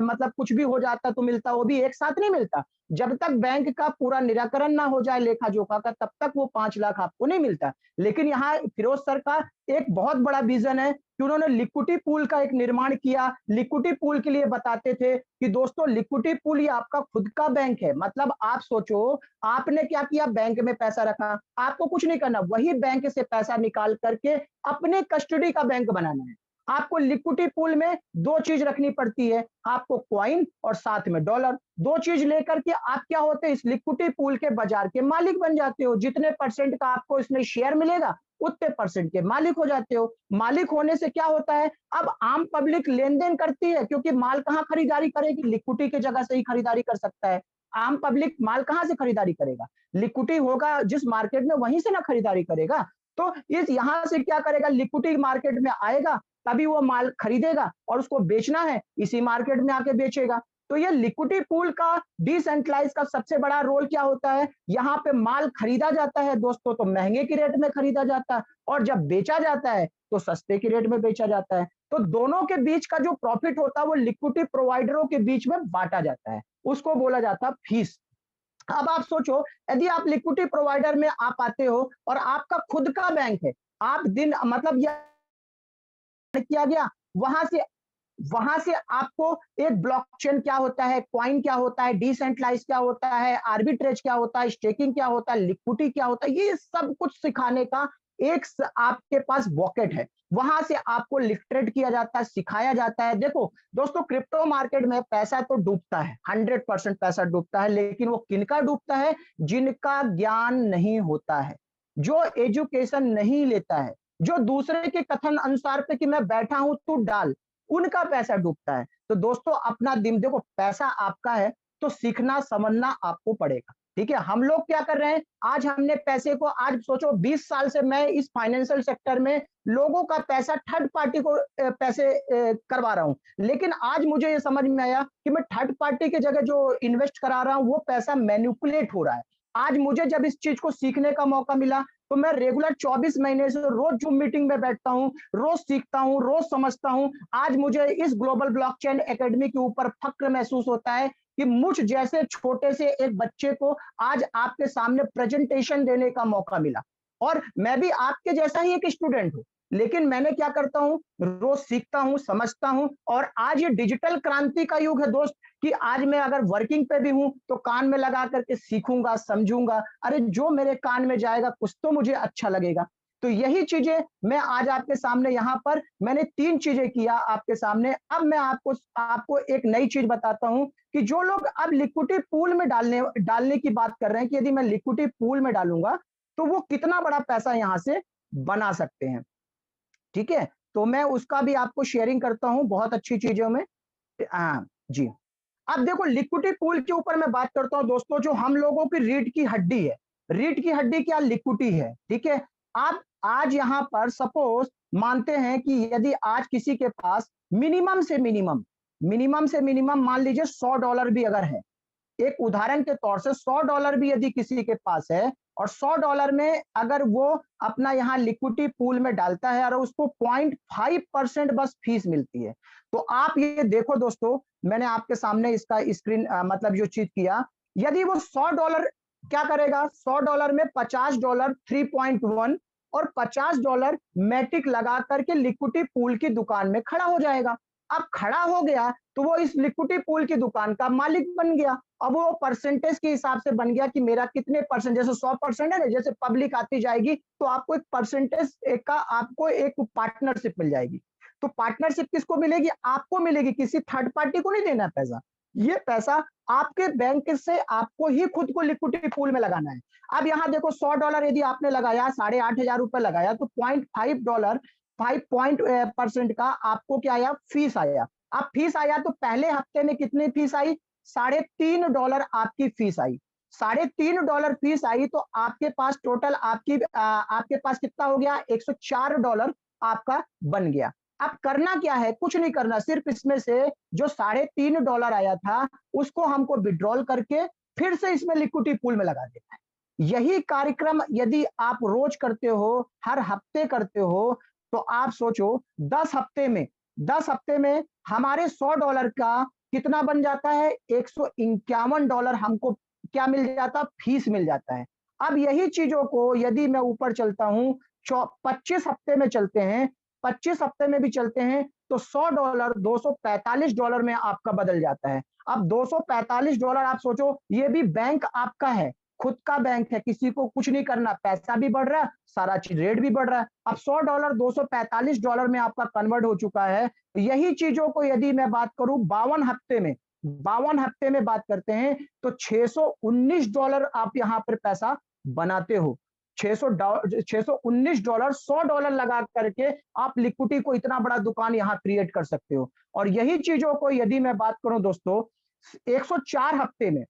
मतलब कुछ भी हो जाता तो मिलता, वो भी एक साथ नहीं मिलता। जब तक बैंक का पूरा निराकरण ना हो जाए लेखा जोखा का, तब तक वो 5 लाख आपको नहीं मिलता। लेकिन यहाँ फिरोज सर का एक बहुत बड़ा विजन है कि उन्होंने लिक्विडिटी पूल का एक निर्माण किया। लिक्विडिटी पूल के लिए बताते थे कि दोस्तों लिक्विडिटी पूल ये आपका खुद का बैंक है। मतलब आप सोचो, आपने क्या किया, बैंक में पैसा रखा, आपको कुछ नहीं करना, वही बैंक से पैसा निकाल करके अपने कस्टडी का बैंक बनाना है। आपको लिक्विडिटी पूल में 2 चीज रखनी पड़ती है, आपको कॉइन और साथ में डॉलर। 2 चीज लेकर के आप क्या होते हैं, इस लिक्विडिटी पूल के बाजार के मालिक बन जाते हो। जितने परसेंट का आपको इसमें शेयर मिलेगा, उतने परसेंट के मालिक हो जाते हो। मालिक होने से क्या होता है, अब आम पब्लिक लेन देन करती है, क्योंकि माल कहाँ खरीदारी करेगी, लिक्विडिटी की जगह से ही खरीदारी कर सकता है। आम पब्लिक माल कहाँ से खरीदारी करेगा, लिक्विडिटी होगा जिस मार्केट में, वहीं से ना खरीदारी करेगा। तो इस यहां से क्या करेगा, लिक्विडिटी मार्केट में आएगा, तभी वो माल खरीदेगा और उसको बेचना है, इसी मार्केट में आके बेचेगा। तो ये लिक्विडिटी पूल का डिसेंट्रलाइज का सबसे बड़ा रोल क्या होता है, यहाँ पे माल खरीदा जाता है दोस्तों तो महंगे की रेट में खरीदा जाता है, और जब बेचा जाता है तो सस्ते की रेट में बेचा जाता है। तो दोनों के बीच का जो प्रॉफिट होता है वो लिक्विडिटी प्रोवाइडरों के बीच में बांटा जाता है, उसको बोला जाता है फीस। अब आप सोचो, यदि आप लिक्विडिटी प्रोवाइडर में आप आते हो और आपका खुद का बैंक है, आप दिन मतलब यह किया गया, वहां से आपको एक ब्लॉकचेन क्या होता है, कॉइन क्या होता है, डिसेंट्रलाइज क्या होता है, आर्बिट्रेज क्या होता है, स्टेकिंग क्या होता है, लिक्विडिटी क्या होता है, ये सब कुछ सिखाने का एक आपके पास पॉकेट है। वहां से आपको लिटरेट किया जाता है, सिखाया जाता है। देखो दोस्तों, क्रिप्टो मार्केट में पैसा तो डूबता है, 100% पैसा डूबता है, लेकिन वो किनका डूबता है, जिनका ज्ञान नहीं होता है, जो एजुकेशन नहीं लेता है, जो दूसरे के कथन अनुसार पे कि मैं बैठा हूं तू डाल, उनका पैसा डूबता है। तो दोस्तों अपना दिन देखो, पैसा आपका है तो सीखना समझना आपको पड़ेगा, ठीक है। हम लोग क्या कर रहे हैं, आज हमने पैसे को, आज सोचो 20 साल से मैं इस फाइनेंशियल सेक्टर में लोगों का पैसा थर्ड पार्टी को पैसे करवा रहा हूं, लेकिन आज मुझे ये समझ में आया कि मैं थर्ड पार्टी की जगह जो इन्वेस्ट करा रहा हूं वो पैसा मैनिपुलेट हो रहा है। आज मुझे जब इस चीज को सीखने का मौका मिला तो मैं रेगुलर 24 महीने से रोज जूम मीटिंग में बैठता हूं, रोज सीखता हूं, रोज समझता हूं। आज मुझे इस ग्लोबल ब्लॉकचेन एकेडमी के ऊपर फक्र महसूस होता है कि मुझ जैसे छोटे से एक बच्चे को आज आपके सामने प्रेजेंटेशन देने का मौका मिला। और मैं भी आपके जैसा ही एक स्टूडेंट हूं, लेकिन मैंने क्या करता हूं, रोज सीखता हूं, समझता हूं। और आज ये डिजिटल क्रांति का युग है दोस्त, कि आज मैं अगर वर्किंग पे भी हूं तो कान में लगा करके सीखूंगा, समझूंगा, अरे जो मेरे कान में जाएगा कुछ तो मुझे अच्छा लगेगा। तो यही चीजें मैं आज आपके सामने, यहाँ पर मैंने 3 चीजें किया आपके सामने। अब मैं आपको एक नई चीज बताता हूं कि जो लोग अब लिक्विडिटी पूल में डालने की बात कर रहे हैं कि यदि मैं लिक्विडिटी पूल में डालूंगा तो वो कितना बड़ा पैसा यहां से बना सकते हैं, ठीक है। तो मैं उसका भी आपको शेयरिंग करता हूं बहुत अच्छी चीजों में। जी, अब देखो लिक्विडिटी पूल के ऊपर मैं बात करता हूं दोस्तों, जो हम लोगों की रीढ़ की हड्डी है, रीढ़ की हड्डी क्या, लिक्विडिटी है, ठीक है। आप आज यहां पर सपोज मानते हैं कि यदि आज किसी के पास मिनिमम से मिनिमम मान लीजिए $100 भी अगर है, एक उदाहरण के तौर से $100 भी यदि किसी के पास है और $100 में अगर वो अपना यहाँ लिक्विडिटी पूल में डालता है और उसको 0.5% बस फीस मिलती है, तो आप ये देखो दोस्तों, मैंने आपके सामने इसका स्क्रीन मतलब जो चीज किया, यदि वो $100 क्या करेगा, $100 में $50 3.1 और $50 मैटिक लगा करके लिक्विडिटी पूल की दुकान में खड़ा हो जाएगा। अब खड़ा हो गया तो वो इस लिक्विडिटी पूल की दुकान का मालिक बन गया। अब वो परसेंटेज के हिसाब से बन गया कि मेरा कितने परसेंट, जैसे 100% है ना, जैसे पब्लिक आती जाएगी तो आपको एक परसेंटेज का आपको एक पार्टनरशिप मिल जाएगी। तो पार्टनरशिप किसको मिलेगी, आपको मिलेगी, किसी थर्ड पार्टी को नहीं देना पैसा। ये पैसा आपके बैंक से आपको ही खुद को लिक्विडिटी पूल में लगाना है। अब यहाँ देखो $100 यदि आपने लगाया, 8,500 रुपए लगाया, तो $0.5 5% का आपको क्या आया, फीस आया। अब फीस आया तो पहले हफ्ते में कितनी फीस आई, $3.5 आपकी फीस आई। $3.5 फीस आई तो आपके पास टोटल आपके पास कितना हो गया, $104 आपका बन गया। अब करना क्या है, कुछ नहीं करना, सिर्फ इसमें से जो $3.5 आया था उसको हमको विड्रॉल करके फिर से इसमें लिक्विडिटी पूल में लगा देना है। यही कार्यक्रम यदि आप रोज करते हो, हर हफ्ते करते हो, तो आप सोचो 10 हफ्ते में हमारे $100 का कितना बन जाता है, $151 हमको क्या मिल जाता, फीस मिल जाता है। अब यही चीजों को यदि मैं ऊपर चलता हूं, 25 हफ्ते में चलते हैं, 25 हफ्ते में भी चलते हैं, तो $100 $245 में आपका बदल जाता है। अब $245 आप सोचो, ये भी बैंक आपका है, खुद का बैंक है, किसी को कुछ नहीं करना, पैसा भी बढ़ रहा है, सारा चीज रेट भी बढ़ रहा है। अब $100 $245 में आपका कन्वर्ट हो चुका है। यही चीजों को यदि मैं बात करूं 52 हफ्ते में बात करते हैं तो $619 आप यहां पर पैसा बनाते हो। $619 $100 लगा करके आप लिक्विडिटी को इतना बड़ा दुकान यहां क्रिएट कर सकते हो। और यही चीजों को यदि मैं बात करूं दोस्तों 104 हफ्ते में,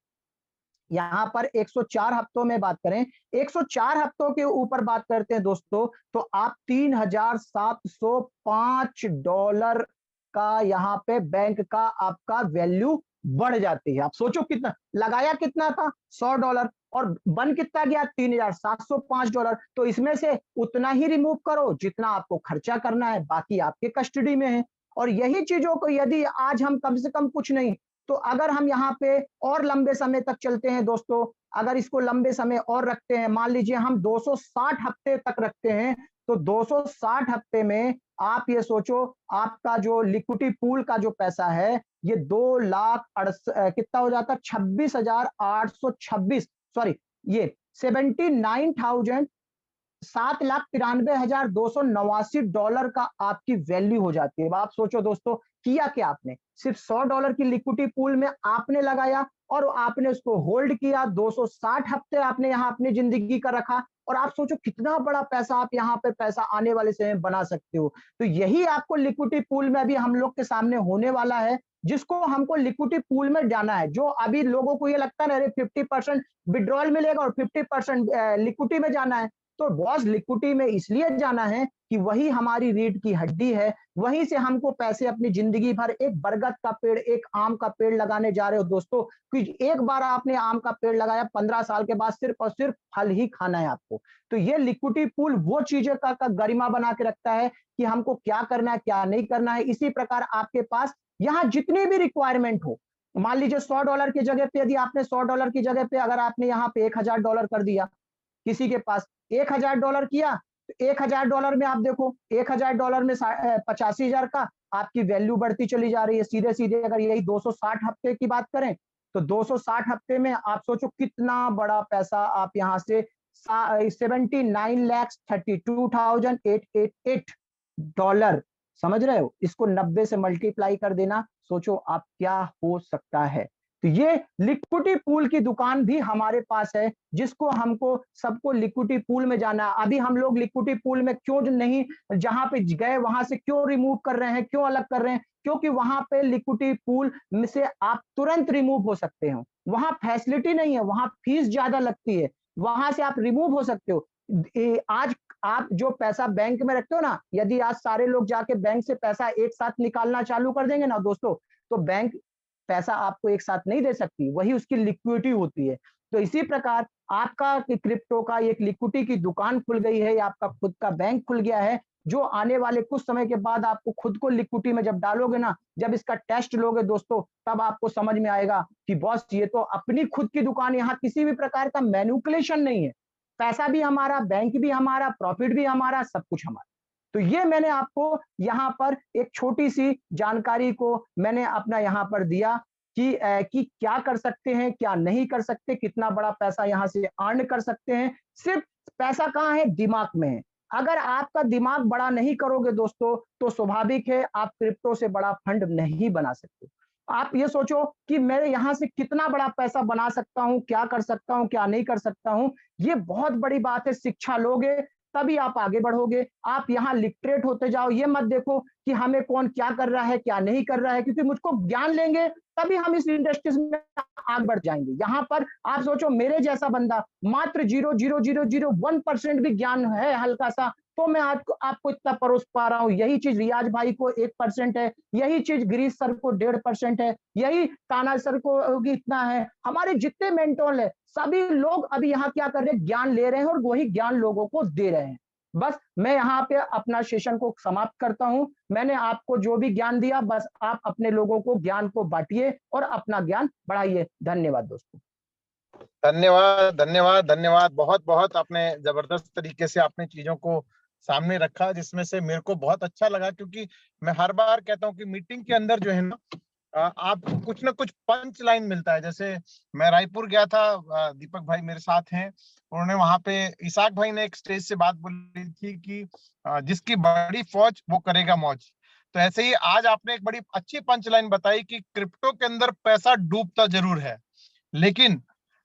यहां पर 104 हफ्तों में बात करें, 104 हफ्तों के ऊपर बात करते हैं दोस्तों, तो आप $3,705 का यहां पे बैंक का आपका वैल्यू बढ़ जाती है। आप सोचो कितना लगाया, कितना था $100 और बन कितना गया $3705। तो इसमें से उतना ही रिमूव करो जितना आपको खर्चा करना है, बाकी आपके कस्टडी में है। और यही चीजों को यदि आज हम कम से कम कुछ नहीं तो अगर हम यहाँ पे और लंबे समय तक चलते हैं दोस्तों, अगर इसको लंबे समय और रखते हैं, मान लीजिए हम 260 हफ्ते तक रखते हैं, तो 260 हफ्ते में आप ये सोचो आपका जो लिक्विडिटी पूल का जो पैसा है ये 2 लाख कितना हो जाता है, 26,826, सॉरी ये 79,000, $7,93,289 का आपकी वैल्यू हो जाती है। अब आप सोचो दोस्तों, किया क्या आपने, सिर्फ $100 की लिक्विडिटी पूल में आपने लगाया और आपने उसको होल्ड किया, 260 हफ्ते आपने यहाँ अपनी जिंदगी का रखा, और आप सोचो कितना बड़ा पैसा आप यहाँ पे पैसा आने वाले समय में बना सकते हो। तो यही आपको लिक्विडिटी पूल में अभी हम लोग के सामने होने वाला है, जिसको हमको लिक्विडिटी पूल में जाना है। जो अभी लोगों को ये लगता है ना, अरे 50% विड्रॉल मिलेगा और 50% लिक्विडिटी में जाना है, तो बॉस लिक्विडिटी में इसलिए जाना है कि वही हमारी रीढ़ की हड्डी है, वहीं से हमको पैसे अपनी जिंदगी भर, एक बरगद का पेड़, एक आम का पेड़ लगाने जा रहे हो दोस्तों, कि एक बार आपने आम का पेड़ लगाया, 15 साल के बाद सिर्फ और सिर्फ फल ही खाना है आपको। तो ये लिक्विडिटी पूल वो चीजें का गरिमा बना के रखता है कि हमको क्या करना है क्या नहीं करना है। इसी प्रकार आपके पास यहाँ जितनी भी रिक्वायरमेंट हो, मान लीजिए $100 की जगह पे, यदि आपने $100 की जगह पे अगर आपने यहाँ पे $1,000 कर दिया, किसी के पास $1,000 किया, तो $1,000 में आप देखो, $1,000 में 85,000 का आपकी वैल्यू बढ़ती चली जा रही है। सीधे सीधे अगर यही 260 हफ्ते की बात करें तो 260 हफ्ते में आप सोचो कितना बड़ा पैसा आप यहाँ से $79,32,888 समझ रहे हो, इसको 90 से मल्टीप्लाई कर देना, सोचो आप क्या हो सकता है। तो ये लिक्विडिटी पूल की दुकान भी हमारे पास है, जिसको हमको सबको लिक्विडिटी पूल में जाना है। अभी हम लोग लिक्विडिटी पूल में क्यों नहीं, जहां पे गए वहां से क्यों रिमूव कर रहे हैं, क्यों अलग कर रहे हैं, क्योंकि वहां पे लिक्विडिटी पूल में से आप तुरंत रिमूव हो सकते हो। वहां फैसिलिटी नहीं है, वहां फीस ज्यादा लगती है, वहां से आप रिमूव हो सकते हो। आज आप जो पैसा बैंक में रखते हो ना, यदि आज सारे लोग जाके बैंक से पैसा एक साथ निकालना चालू कर देंगे ना दोस्तों, तो बैंक पैसा आपको एक साथ नहीं दे सकती, वही उसकी लिक्विडिटी होती है। तो इसी प्रकार आपका क्रिप्टो का एक लिक्विडिटी की दुकान खुल गई है, आपका खुद का बैंक खुल गया है, जो आने वाले कुछ समय के बाद आपको खुद को लिक्विडिटी में जब डालोगे ना, जब इसका टेस्ट लोगे दोस्तों, तब आपको समझ में आएगा कि बॉस ये तो अपनी खुद की दुकान, यहाँ किसी भी प्रकार का मैनिपुलेशन नहीं है, पैसा भी हमारा, बैंक भी हमारा, प्रॉफिट भी हमारा, सब कुछ हमारा। तो ये मैंने आपको यहाँ पर एक छोटी सी जानकारी को मैंने अपना यहाँ पर दिया कि क्या कर सकते हैं, क्या नहीं कर सकते, कितना बड़ा पैसा यहाँ से अर्न कर सकते हैं। सिर्फ पैसा कहाँ है, दिमाग में है। अगर आपका दिमाग बड़ा नहीं करोगे दोस्तों, तो स्वाभाविक है आप क्रिप्टो से बड़ा फंड नहीं बना सकते। आप ये सोचो कि मैं यहाँ से कितना बड़ा पैसा बना सकता हूँ, क्या कर सकता हूँ, क्या नहीं कर सकता हूँ। ये बहुत बड़ी बात है। शिक्षा लोगे तभी आप आगे बढ़ोगे। आप यहाँ लिटरेट होते जाओ, ये मत देखो कि हमें कौन क्या कर रहा है क्या नहीं कर रहा है, क्योंकि मुझको ज्ञान लेंगे तभी हम इस इंडस्ट्रीज में आगे बढ़ जाएंगे। यहाँ पर आप सोचो मेरे जैसा बंदा मात्र 0.0001% भी ज्ञान है हल्का सा, तो मैं आपको इतना परोस पा रहा हूँ। यही चीज रियाज भाई को 1% है, यही चीज गिरीश सर को 1.5% है, यही ताना सर को इतना है। हमारे जितने मेंटोर है सभी लोग अभी यहाँ क्या कर रहे हैं, ज्ञान ले रहे हैं और वही ज्ञान लोगों को दे रहे हैं। बस मैं यहाँ पे अपना सेशन को समाप्त करता हूँ। मैंने आपको जो भी ज्ञान दिया, बस आप अपने लोगों को ज्ञान को बांटिए और अपना ज्ञान बढ़ाइए। धन्यवाद दोस्तों।
धन्यवाद धन्यवाद धन्यवाद। बहुत बहुत आपने जबरदस्त तरीके से आपने चीजों को सामने रखा, जिसमें से मेरे को बहुत अच्छा लगा, क्योंकि मैं हर बार कहता हूँ कि मीटिंग के अंदर जो है ना, आपको कुछ ना कुछ पंच लाइन मिलता है। जैसे मैं रायपुर गया था, दीपक भाई मेरे साथ हैं, उन्होंने वहां पे इसाक भाई ने एक स्टेज से बात बोली थी कि जिसकी बड़ी फौज वो करेगा मौज। तो ऐसे ही आज आपने एक बड़ी अच्छी पंच लाइन बताई कि क्रिप्टो के अंदर पैसा डूबता जरूर है, लेकिन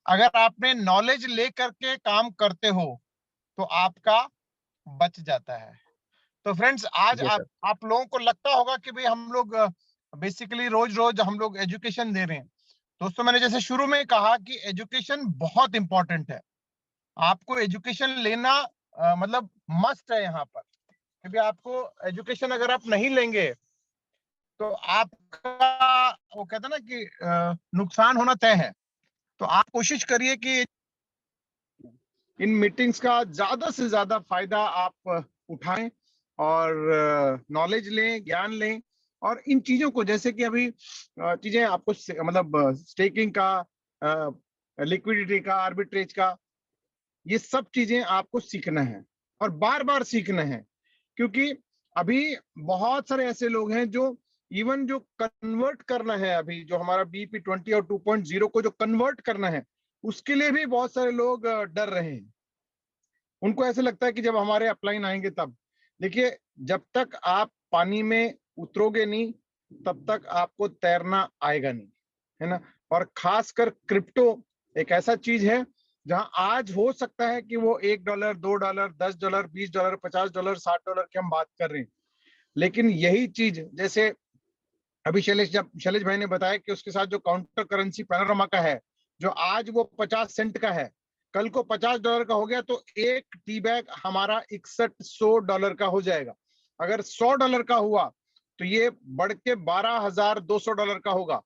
अगर आपने नॉलेज ले करके काम करते हो तो आपका बच जाता है। तो फ्रेंड्स, आज आप लोगों को लगता होगा कि भाई हम लोग बेसिकली रोज रोज हम लोग एजुकेशन दे रहे हैं। दोस्तों, मैंने जैसे शुरू में कहा कि एजुकेशन बहुत इंपॉर्टेंट है। आपको एजुकेशन लेना मतलब मस्ट है यहाँ पर, क्योंकि आपको एजुकेशन अगर आप नहीं लेंगे तो आपका वो कहते हैं ना कि नुकसान होना तय है। तो आप कोशिश करिए कि इन मीटिंग्स का ज्यादा से ज्यादा फायदा आप उठाएं और नॉलेज लें, ज्ञान लें। और इन चीजों को, जैसे कि अभी चीजें आपको मतलब स्टेकिंग का, लिक्विडिटी का, आर्बिट्रेज का, ये सब चीजें आपको सीखना है और बार बार सीखना है। क्योंकि अभी बहुत सारे ऐसे लोग हैं जो इवन जो कन्वर्ट करना है, अभी जो हमारा BP20 और 2.0 को जो कन्वर्ट करना है, उसके लिए भी बहुत सारे लोग डर रहे हैं। उनको ऐसे लगता है कि जब हमारे अपलाइन आएंगे तब। देखिए, जब तक आप पानी में उतरोगे नहीं, तब तक आपको तैरना आएगा नहीं, है ना। और खासकर क्रिप्टो एक ऐसा चीज है जहां आज हो सकता है कि वो $1, $2, $10, $20, $50, $60 की हम बात कर रहे हैं। लेकिन यही चीज, जैसे अभी शैलेश भाई ने बताया कि उसके साथ जो काउंटर करेंसी पैनोरामा का है, जो आज वो 50 सेंट का है, कल को $50 का हो गया तो एक टी बैग हमारा $6100 का हो जाएगा। अगर $100 का हुआ तो ये बढ़ के $12200 का होगा,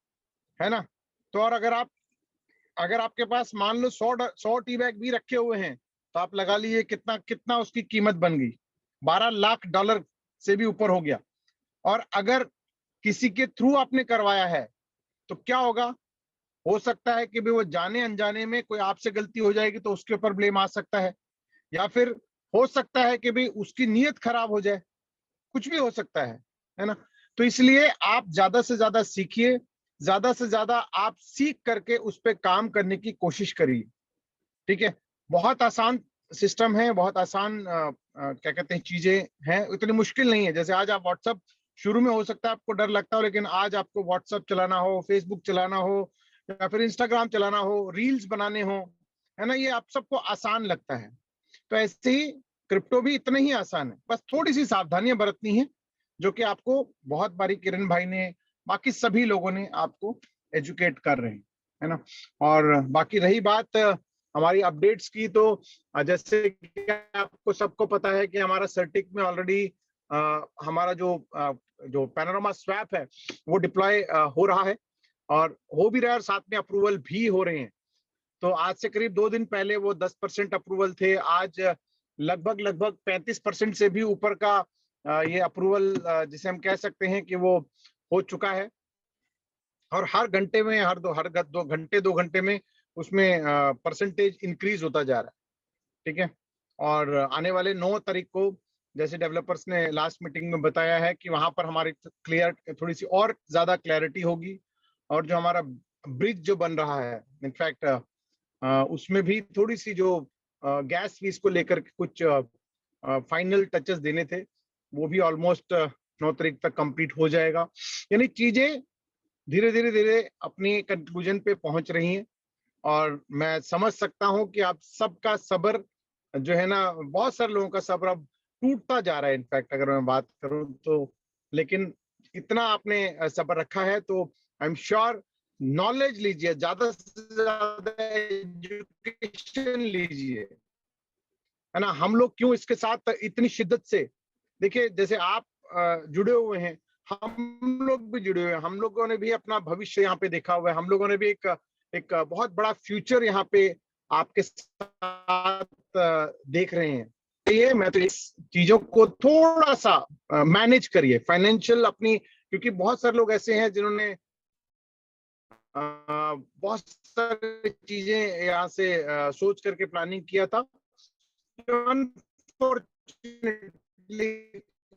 है ना। तो और अगर आपके पास मान लो 100 टी बैग भी रखे हुए हैं, तो आप लगा लीजिए कितना कितना उसकी कीमत बन गई, $12 लाख से भी ऊपर हो गया। और अगर किसी के थ्रू आपने करवाया है तो क्या होगा, हो सकता है कि भी वो जाने अनजाने में कोई आपसे गलती हो जाएगी तो उसके ऊपर ब्लेम आ सकता है, या फिर हो सकता है कि भी उसकी नीयत खराब हो जाए, कुछ भी हो सकता है ना। तो इसलिए आप ज्यादा से ज्यादा सीखिए, ज्यादा से ज्यादा आप सीख करके उस पर काम करने की कोशिश करिए। ठीक है, बहुत आसान सिस्टम है, बहुत आसान क्या कहते हैं चीजें हैं, इतनी मुश्किल नहीं है। जैसे आज आप व्हाट्सअप, शुरू में हो सकता है आपको डर लगता हो, लेकिन आज आपको व्हाट्सअप चलाना हो, फेसबुक चलाना हो, या फिर इंस्टाग्राम चलाना हो, रील्स बनाने हो, है ना, ये आप सबको आसान लगता है। तो ऐसे ही क्रिप्टो भी इतना ही आसान है, बस थोड़ी सी सावधानियां बरतनी है, जो कि आपको बहुत बारी किरण भाई ने, बाकी सभी लोगों ने आपको एजुकेट कर रहे हैं, है ना। और बाकी रही बात हमारी अपडेट्स की, तो जैसे कि आपको सबको पता है कि हमारा सर्टिक में ऑलरेडी हमारा जो पैनोरामा स्वैप है वो डिप्लॉय हो रहा है, और हो भी रहा है, और साथ में अप्रूवल भी हो रहे हैं। तो आज से करीब 2 दिन पहले वो 10% अप्रूवल थे, आज लगभग लगभग 35% से भी ऊपर का ये अप्रूवल, जिसे हम कह सकते हैं कि वो हो चुका है। और हर घंटे में, हर 2 घंटे में उसमें परसेंटेज इंक्रीज होता जा रहा है। ठीक है, और आने वाले 9 तारीख को, जैसे डेवलपर्स ने लास्ट मीटिंग में बताया है, कि वहां पर हमारी थोड़ी सी और ज्यादा क्लैरिटी होगी। और जो हमारा ब्रिज जो बन रहा है, इनफैक्ट उसमें भी थोड़ी सी जो गैस फीस को लेकर कुछ फाइनल टचेस देने थे, वो भी ऑलमोस्ट 9 तारीख तक कंप्लीट हो जाएगा। यानी चीजें धीरे धीरे धीरे अपनी कंक्लूजन पे पहुंच रही हैं। और मैं समझ सकता हूं कि आप सबका सब्र जो है ना, बहुत सारे लोगों का सब्र अब टूटता जा रहा है, इनफैक्ट अगर मैं बात करूं तो। लेकिन इतना आपने सब्र रखा है, तो आई एम श्योर, नॉलेज लीजिए, ज्यादा से ज्यादा एजुकेशन लीजिए, है ना। हम लोग क्यों इसके साथ इतनी शिद्दत से, देखिए जैसे आप जुड़े हुए हैं, हम लोग भी जुड़े हुए हैं, हम लोगों ने भी अपना भविष्य यहाँ पे देखा हुआ है, हम लोगों ने भी एक बहुत बड़ा फ्यूचर यहाँ पे आपके साथ देख रहे हैं। ये मैं तो इस चीजों को थोड़ा सा मैनेज करिए, फाइनेंशियल अपनी, क्योंकि बहुत सारे लोग ऐसे हैं जिन्होंने बहुत सारी चीजें यहाँ से सोच करके प्लानिंग किया था, अनफॉर्चुनेटली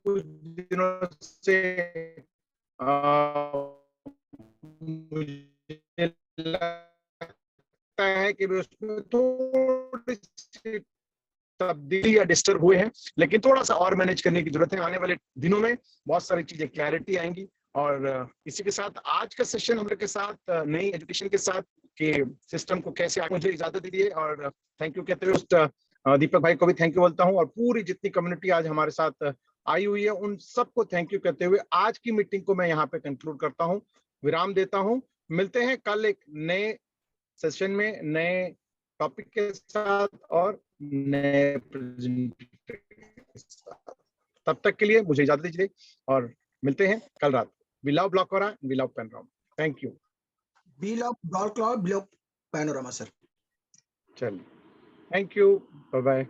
कुछ दिनों से मुझे लगता है कि भी उसमें थोड़ी सी तब्दीली या डिस्टर्ब हुए हैं, लेकिन थोड़ा सा और मैनेज करने की जरूरत है। आने वाले दिनों में बहुत सारी चीजें क्लैरिटी आएंगी। और इसी के साथ आज का सेशन हम लोग के साथ नई एजुकेशन के साथ कि सिस्टम को कैसे आगे, मुझे इजाजत दीजिए और थैंक यू कहते हुए दीपक भाई को भी थैंक यू बोलता हूँ, और पूरी जितनी कम्युनिटी आज हमारे साथ आई हुई है उन सबको थैंक यू कहते हुए आज की मीटिंग को मैं यहाँ पे कंक्लूड करता हूँ, विराम देता हूँ। मिलते हैं कल एक नए सेशन में, नए टॉपिक के साथ और नए प्रेजेंटेशन के साथ। तब तक के लिए मुझे इजाजत दीजिए और मिलते हैं कल रात। We love Blockora, we love Panorama. Thank you.
We love Block Cloud, we love Panorama, sir.
Chal. Thank you. Bye-bye.